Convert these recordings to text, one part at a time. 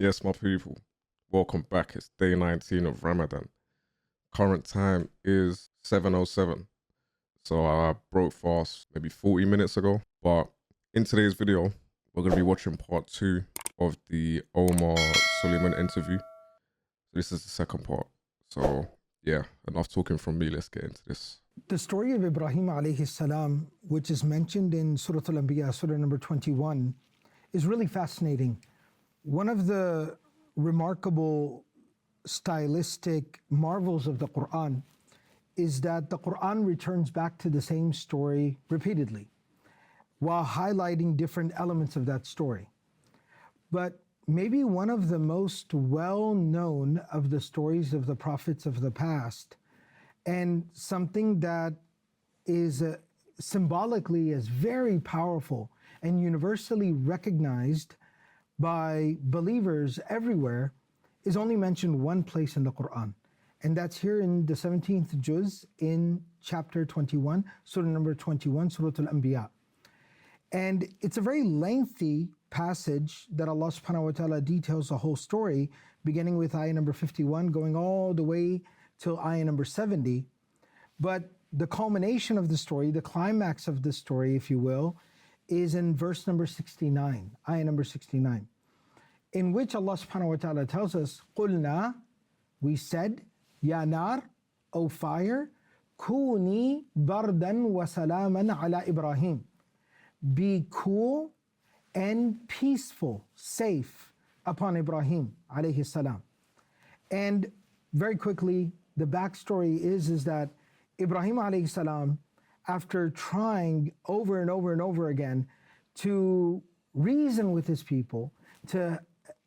Yes, my people, welcome back. It's day 19 of Ramadan. Current time is 7:07. So I broke fast maybe 40 minutes ago. But in today's video, we're going to be watching part 2 of the Omar Suleiman interview. This is the second part. So yeah, enough talking from me. Let's get into this. The story of Ibrahim alayhi salam, which is mentioned in Surah Al-Anbiya, Surah number 21, is really fascinating. One of the remarkable stylistic marvels of the Quran is that the Quran returns back to the same story repeatedly while highlighting different elements of that story. But maybe one of the most well-known of the stories of the prophets of the past, and something that is symbolically is very powerful and universally recognized by believers everywhere, is only mentioned one place in the Quran. And that's here in the 17th juz in chapter 21, surah number 21, Surah Al-Anbiya. And it's a very lengthy passage that Allah subhanahu wa ta'ala details the whole story, beginning with ayah number 51, going all the way till ayah number 70. But the culmination of the story, the climax of the story, if you will, is in verse number 69, ayah number 69, in which Allah subhanahu wa ta'ala tells us, قُلْنَا, we said, Ya nar, O fire, kuni bardan wa salaman ala Ibrahim, be cool and peaceful, safe upon Ibrahim alayhi salam. And very quickly, the backstory is that Ibrahim alayhi salam, after trying over and over and over again to reason with his people, to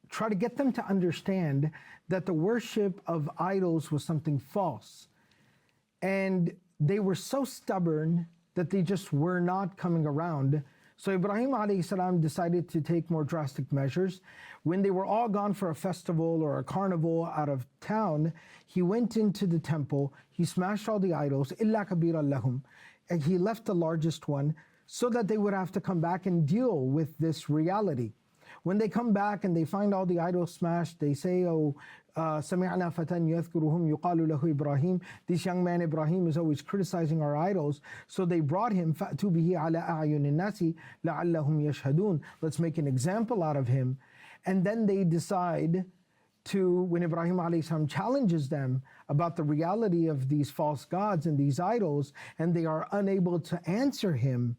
try to get them to understand that the worship of idols was something false, and they were so stubborn that they just were not coming around. So Ibrahim alayhi salam decided to take more drastic measures. When they were all gone for a festival or a carnival out of town, he went into the temple, he smashed all the idols, illa kabiran lahum, and he left the largest one so that they would have to come back and deal with this reality. When they come back and they find all the idols smashed, they say, oh, سَمِعْنَا فَتًى يَذْكُرُهُمْ يُقَالُ لَهُ Ibrahim. This young man Ibrahim is always criticizing our idols. So they brought him, فَأْتُوا بِهِ عَلَىٰ أَعْيُنِ النَّاسِ لَعَلَّهُمْ يَشْهَدُونَ. Let's make an example out of him. And then they decide to, when Ibrahim alayhi salam challenges them about the reality of these false gods and these idols, and they are unable to answer him,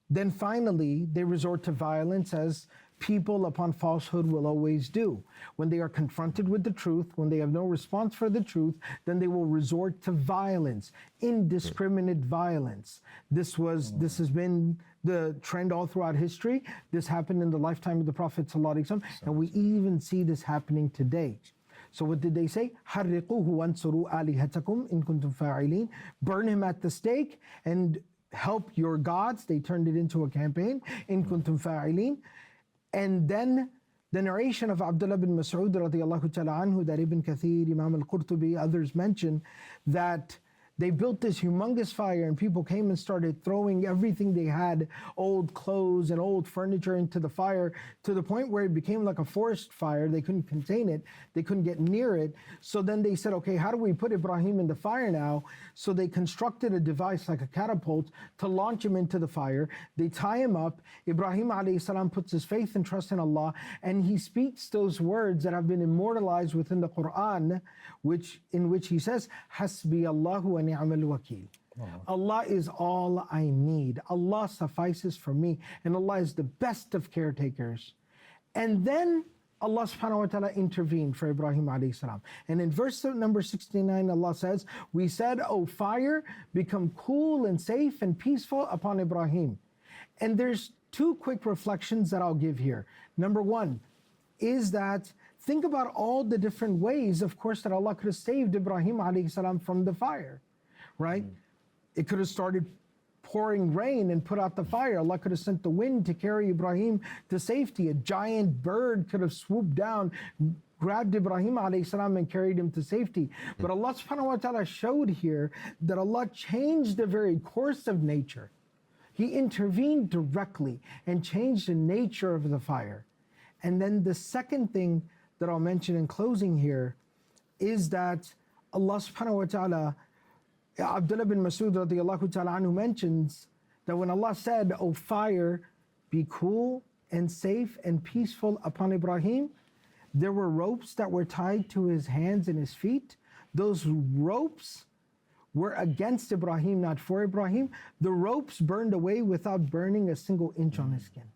then finally they resort to violence, as people upon falsehood will always do. When they are confronted with the truth, when they have no response for the truth, then they will resort to violence, indiscriminate violence. This has been the trend all throughout history. This happened in the lifetime of the Prophet ﷺ, and we even see this happening today. So what did they say? حَرِّقُوهُ وَانْصُرُوا آلِهَتَكُمْ إِن كُنتُمْ فَاعِلِينَ. Burn him at the stake and help your gods. They turned it into a campaign. إِن كُنتُمْ فَاعِلِينَ. And then the narration of Abdullah bin Mas'ud radiallahu ta'ala anhu, that Ibn Kathir, Imam al-Qurtubi, others mention, that they built this humongous fire and people came and started throwing everything they had, old clothes and old furniture, into the fire, to the point where it became like a forest fire. They couldn't contain it. They couldn't get near it. So then they said, okay, how do we put Ibrahim in the fire now? So they constructed a device like a catapult to launch him into the fire. They tie him up. Ibrahim alayhi salam puts his faith and trust in Allah, and he speaks those words that have been immortalized within the Quran, in which he says, Hasbi Allahu wa ni'mal wakil. Allah is all I need. Allah suffices for me, and Allah is the best of caretakers. And then Allah subhanahu wa ta'ala intervened for Ibrahim alayhi salam. And in verse number 69, Allah says, we said, O fire, become cool and safe and peaceful upon Ibrahim. And there's two quick reflections that I'll give here. Number one is that think about all the different ways, of course, that Allah could have saved Ibrahim alayhi salam from the fire, right? It could have started pouring rain and put out the fire. Allah could have sent the wind to carry Ibrahim to safety. A giant bird could have swooped down, grabbed Ibrahim alayhi salam and carried him to safety. But Allah subhanahu wa ta'ala showed here that Allah changed the very course of nature. He intervened directly and changed the nature of the fire. And then the second thing that I'll mention in closing here is that Allah subhanahu wa ta'ala, Abdullah bin Masud radiallahu ta'ala anhu mentions that when Allah said, "O fire, be cool and safe and peaceful upon Ibrahim," there were ropes that were tied to his hands and his feet. Those ropes were against Ibrahim, not for Ibrahim. The ropes burned away without burning a single inch on his skin,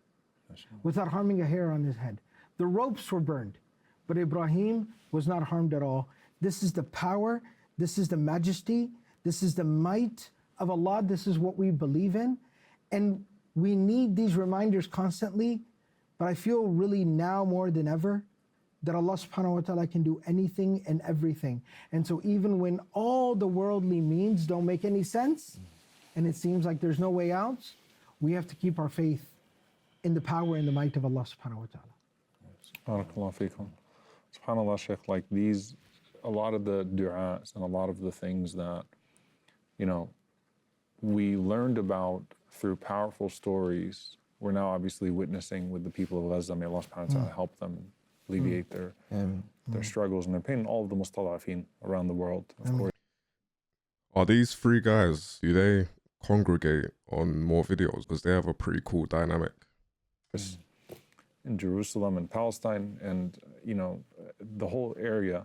without harming a hair on his head. The ropes were burned, but Ibrahim was not harmed at all. This is the power, this is the majesty, this is the might of Allah. This is what we believe in. And we need these reminders constantly, but I feel really now more than ever that Allah subhanahu wa ta'ala can do anything and everything. And so even when all the worldly means don't make any sense, and it seems like there's no way out, we have to keep our faith in the power and the might of Allah subhanahu wa ta'ala. Barakallahu feekum. SubhanAllah, Shaykh, like these, a lot of the du'as and a lot of the things that, you know, we learned about through powerful stories, we're now obviously witnessing with the people of Gaza. May Allah subhanahu wa ta'ala help them alleviate their struggles and their pain, and all of the mustada'afin around the world, of course. Are these three guys, do they congregate on more videos? Because they have a pretty cool dynamic. In Jerusalem and Palestine and, you know, the whole area,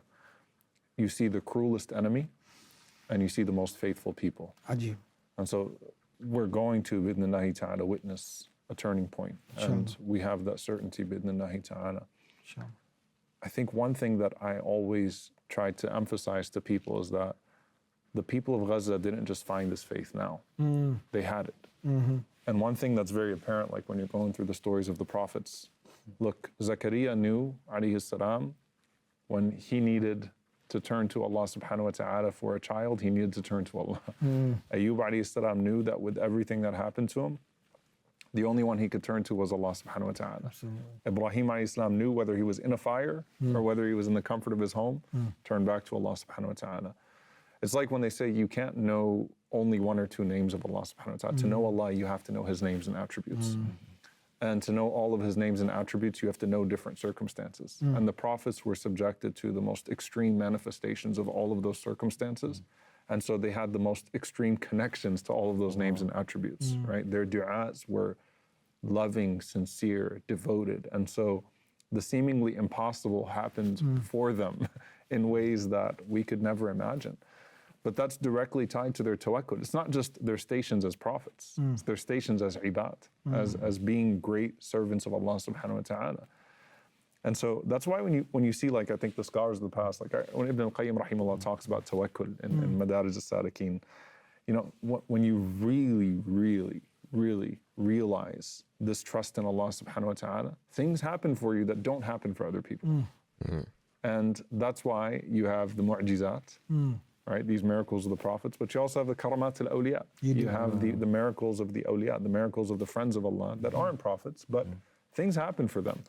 you see the cruelest enemy and you see the most faithful people. Ajib. And so we're going to, bidhnillahi ta'ala, witness a turning point. And we have that certainty, bidhnillahi ta'ala. I think one thing that I always try to emphasize to people is that the people of Gaza didn't just find this faith now. They had it. And one thing that's very apparent, like when you're going through the stories of the prophets, look, Zakaria knew, alayhi salam, when he needed to turn to Allah subhanahu wa ta'ala for a child, he needed to turn to Allah. Ayyub alayhi salam knew that with everything that happened to him, the only one he could turn to was Allah subhanahu wa ta'ala. Absolutely. Ibrahim alayhi salam knew whether he was in a fire or whether he was in the comfort of his home, turned back to Allah subhanahu wa ta'ala. It's like when they say you can't know only one or two names of Allah subhanahu wa ta'ala. To know Allah, you have to know His names and attributes. And to know all of His names and attributes, you have to know different circumstances. And the prophets were subjected to the most extreme manifestations of all of those circumstances. And so they had the most extreme connections to all of those names and attributes, right? Their du'as were loving, sincere, devoted. And so the seemingly impossible happened for them in ways that we could never imagine. But that's directly tied to their tawakkul. It's not just their stations as prophets. It's their stations as ibad, as being great servants of Allah subhanahu wa ta'ala. And so that's why when you see, like, I think the scholars of the past, like when Ibn al-Qayyim rahimahullah talks about tawakkul in Madarij al-Salikin, you know, when you really, really, really realize this trust in Allah subhanahu wa ta'ala, things happen for you that don't happen for other people. And that's why you have the mu'jizat, right? These miracles of the prophets, but you also have the karamat al-awliya. You have the miracles of the awliya, the miracles of the friends of Allah that aren't prophets, but things happen for them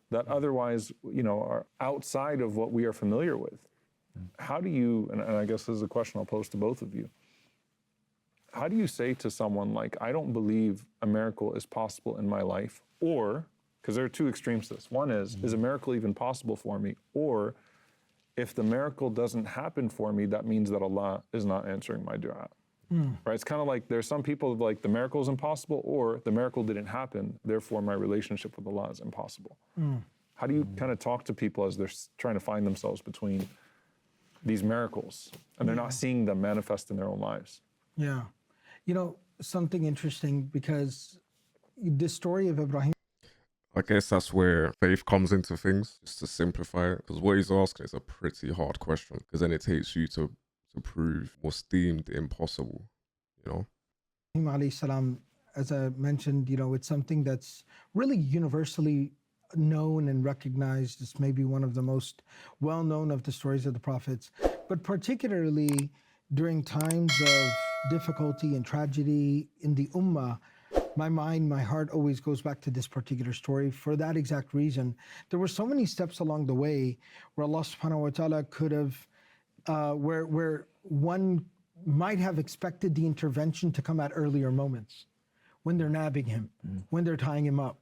that otherwise, you know, are outside of what we are familiar with. How do you, and I guess this is a question I'll pose to both of you, how do you say to someone like, I don't believe a miracle is possible in my life, or, because there are two extremes to this. One is a miracle even possible for me? Or, if the miracle doesn't happen for me, that means that Allah is not answering my dua. Right? It's kind of like there's some people like the miracle is impossible, or the miracle didn't happen, therefore my relationship with Allah is impossible. How do you kind of talk to people as they're trying to find themselves between these miracles and they're not seeing them manifest in their own lives? Yeah. You know, something interesting, because the story of Ibrahim, I guess that's where faith comes into things, just to simplify it. Because what he's asking is a pretty hard question, because then it takes you to prove what's deemed impossible, you know? Ibrahim alayhi salam, as I mentioned, you know, it's something that's really universally known and recognized. It's maybe one of the most well-known of the stories of the prophets, but particularly during times of difficulty and tragedy in the ummah, my mind, my heart always goes back to this particular story for that exact reason. There were so many steps along the way where Allah subhanahu wa ta'ala could have, where one might have expected the intervention to come at earlier moments, when they're nabbing him, when they're tying him up,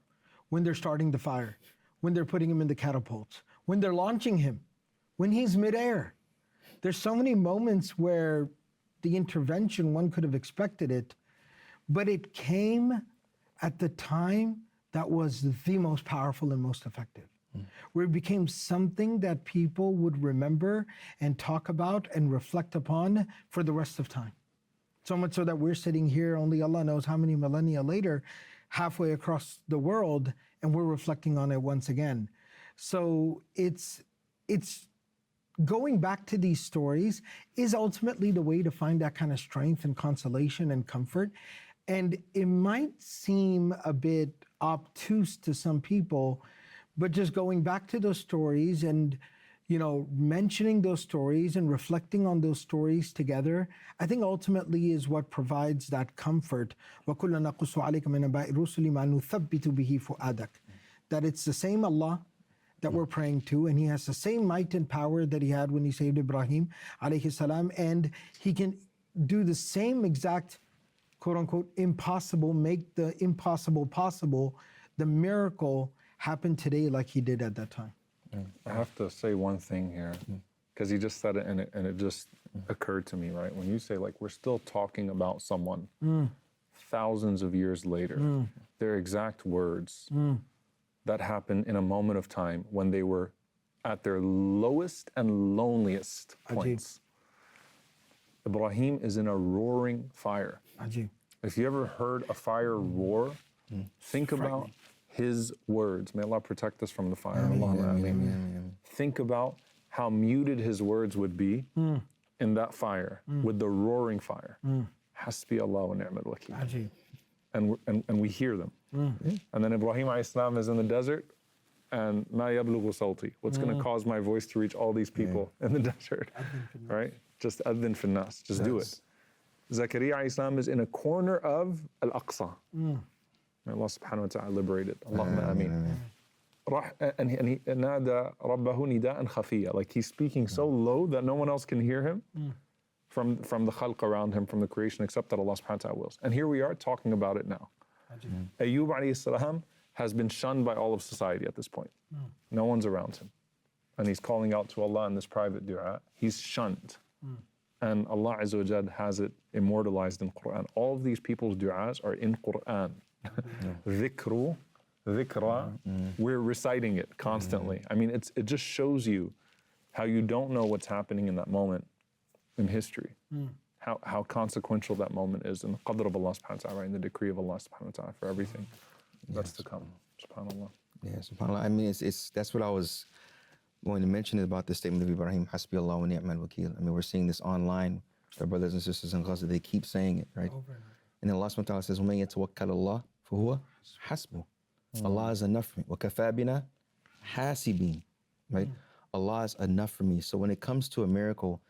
when they're starting the fire, when they're putting him in the catapults, when they're launching him, when he's midair. There's so many moments where the intervention, one could have expected it, but it came at the time that was the most powerful and most effective, where it became something that people would remember and talk about and reflect upon for the rest of time. So much so that we're sitting here, only Allah knows how many millennia later, halfway across the world, and we're reflecting on it once again. So it's going back to these stories is ultimately the way to find that kind of strength and consolation and comfort. And it might seem a bit obtuse to some people, but just going back to those stories and, you know, mentioning those stories and reflecting on those stories together, I think ultimately is what provides that comfort. وَكُلَّ نَقُصُ عَلَيْكَ مِنْ أَنْبَاءِ الرُّسُلِ مَا نُثَبِّتُ بِهِ فُؤَادَكَ. That it's the same Allah that we're praying to, and He has the same might and power that He had when He saved Ibrahim alayhi salam, and He can do the same exact, quote unquote, impossible, make the impossible possible, the miracle happen today like He did at that time. I have to say one thing here, because he just said it and it just occurred to me, right? When you say, like, we're still talking about someone thousands of years later, their exact words that happened in a moment of time when they were at their lowest and loneliest points. Ibrahim is in a roaring fire. Ajib. If you ever heard a fire roar, think about his words. May Allah protect us from the fire. Think about how muted his words would be in that fire, with the roaring fire. Hasbi Allah wa ni'mal wakeel. Ajib. And we hear them. And then Ibrahim alayhi salam is in the desert, and ma yablughu sawti. What's going to cause my voice to reach all these people in the desert? Right? Just adhin fin nas. Just do it. Zakaria alayhi salam is in a corner of Al-Aqsa. May Allah subhanahu wa ta'ala liberate it. Allahumma ameen. And he nada rabbahu nida'an khafiyya. Like, he's speaking so low that no one else can hear him from the khalq around him, from the creation, except that Allah subhanahu wa ta'ala wills. And here we are talking about it now. Ayyub alayhi salam has been shunned by all of society at this point. No one's around him. And he's calling out to Allah in this private dua. He's shunned. And Allah Azza wa Jal has it immortalized in Quran. All of these people's du'as are in Quran. Dhikru, dhikra, we're reciting it constantly. I mean, it just shows you how you don't know what's happening in that moment in history. How consequential that moment is in the qadr of Allah subhanahu wa ta'ala, right? In the decree of Allah subhanahu wa ta'ala for everything that's to come. SubhanAllah. Yeah, SubhanAllah. I mean, that's what I was going to mention about the statement of Ibrahim, Hasbi Allah wa ni'mal wakeel. I mean, we're seeing this online. Our brothers and sisters in Gaza, they keep saying it, right? And then Allah subhanahu wa ta'ala says, وَمَن يَتَوَكَّلَ اللَّهَ فَهُوَ حَسْبُهُ. Allah is enough for me. وَكَفَى بِنَا حَاسِبِينَ. Right? Allah is enough for me. So when it comes to a miracle,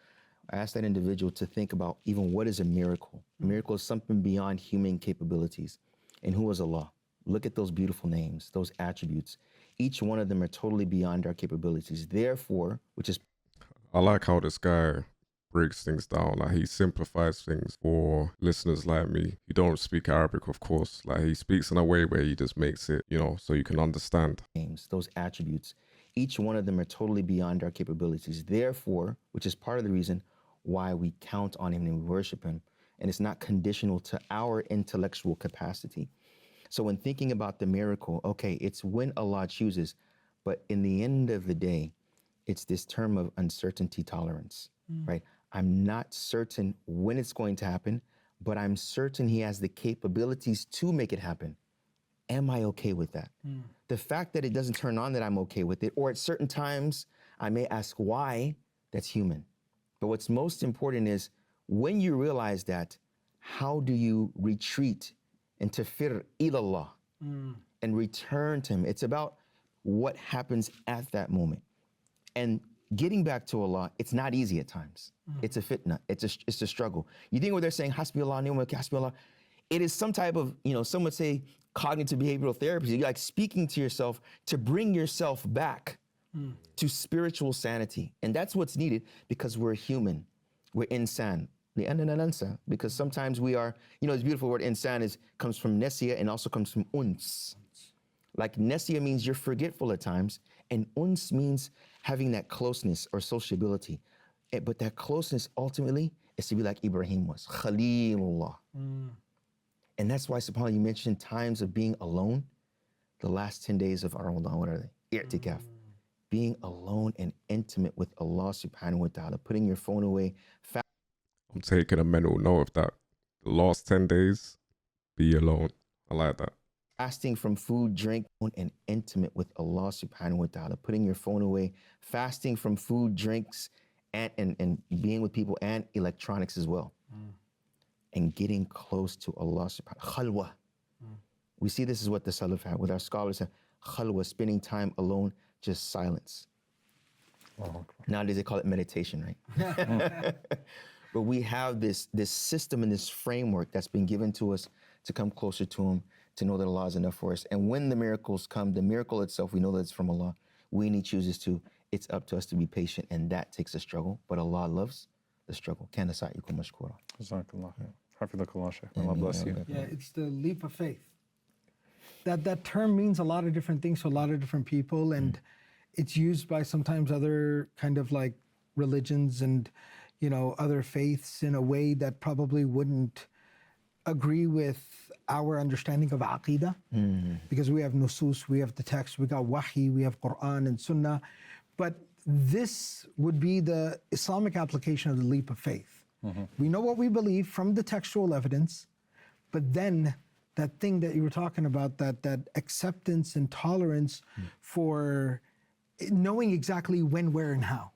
I ask that individual to think about even what is a miracle. A miracle is something beyond human capabilities. And who is Allah? Look at those beautiful names, those attributes. Each one of them are totally beyond our capabilities. Therefore, which is... I like how this guy breaks things down. Like, he simplifies things for listeners like me. You don't speak Arabic, of course. Like, he speaks in a way where he just makes it, you know, so you can understand. Names, those attributes. Each one of them are totally beyond our capabilities. Therefore, which is part of the reason why we count on Him and we worship Him. And it's not conditional to our intellectual capacity. So when thinking about the miracle, okay, it's when Allah chooses, but in the end of the day, it's this term of uncertainty tolerance, right? I'm not certain when it's going to happen, but I'm certain He has the capabilities to make it happen. Am I okay with that? The fact that it doesn't turn on that I'm okay with it, or at certain times I may ask why, that's human. But what's most important is when you realize that, how do you retreat into fir ilallah and return to Him? It's about what happens at that moment. And getting back to Allah, it's not easy at times. It's a fitna, it's a struggle. You think when they're saying hasbi Allah, ni'mal wakeel, hasbi Allah, it is some type of, you know, some would say cognitive behavioral therapy. You're like speaking to yourself to bring yourself back to spiritual sanity. And that's what's needed because we're human, we're insan. Because sometimes we are, you know, this beautiful word insan comes from nesia and also comes from uns. Like nesia means you're forgetful at times, And uns means having that closeness or sociability. But that closeness ultimately is to be like Ibrahim was, Khalilullah. And that's why, subhanAllah, you mentioned times of being alone. The last 10 days of our Ramadan, what are they? I'tikaf. Being alone and intimate with Allah subhanahu wa ta'ala, putting your phone away. I'm taking a mental note of that. The last 10 days, be alone. I like that. Fasting from food, drink, and intimate with Allah subhanahu wa ta'ala, putting your phone away, fasting from food, drinks, and being with people and electronics as well. And getting close to Allah subhanahu wa ta'ala. Khalwa. We see this is what the Salaf had with our scholars. Khalwa, spending time alone, just silence. Nowadays they call it meditation, right? But we have this system and this framework that's been given to us to come closer to Him, to know that Allah is enough for us. And when the miracles come, the miracle itself, we know that it's from Allah. When He chooses to, it's up to us to be patient, and that takes a struggle. But Allah loves the struggle. Kana sa'ikum mashkura. Jazakallah khair. Hafizakallah, Shaykh. Allah bless you. Yeah, it's the leap of faith. That term means a lot of different things to a lot of different people, and it's used by sometimes other kind of like religions and, you know, other faiths in a way that probably wouldn't agree with our understanding of Aqidah, because we have nusus, we have the text, we got wahi, we have Quran and Sunnah, but this would be the Islamic application of the leap of faith. We know what we believe from the textual evidence, but then that thing that you were talking about, that acceptance and tolerance for knowing exactly when, where, and how.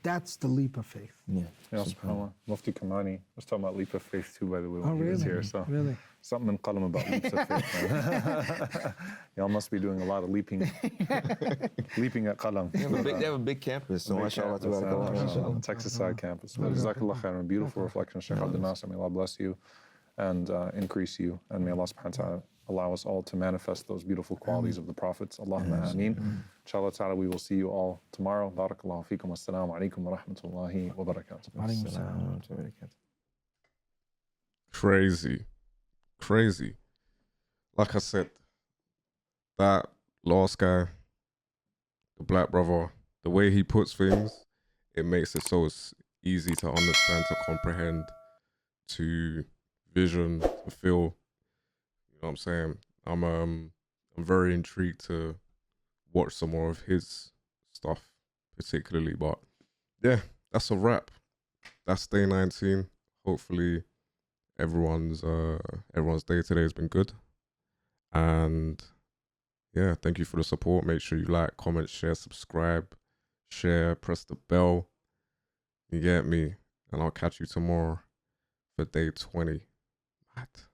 That's the leap of faith. Yeah, subhanAllah. Mufti Kamani was talking about leap of faith too, by the way, when Oh, he was really? here. So Really? something in qalam about leaps of faith. Y'all must be doing a lot of leaping at qalam. They have a big campus, so mashallah, tabarakallah. Texas side campus. But Jazakallah khairan. Beautiful reflection, Shaykh Abdul Nasir. May Allah bless you and increase you. And may Allah subhanahu wa ta'ala allow us all to manifest those beautiful qualities of the prophets. Allahumma ameen. Inshallah ta'ala, we will see you all tomorrow. Barakallahu feekum. Assalamu alaikum wa rahmatullahi wa barakatuh. Crazy. Like I said, that last guy, the black brother, the way he puts things, it makes it so easy to understand, to comprehend, to vision, to feel. You know what I'm saying? I'm very intrigued to watch some more of his stuff, particularly. But yeah, that's a wrap. That's day 19. Hopefully, everyone's day today has been good. And yeah, thank you for the support. Make sure you like, comment, share, subscribe, press the bell. You get me? And I'll catch you tomorrow for day 20. What?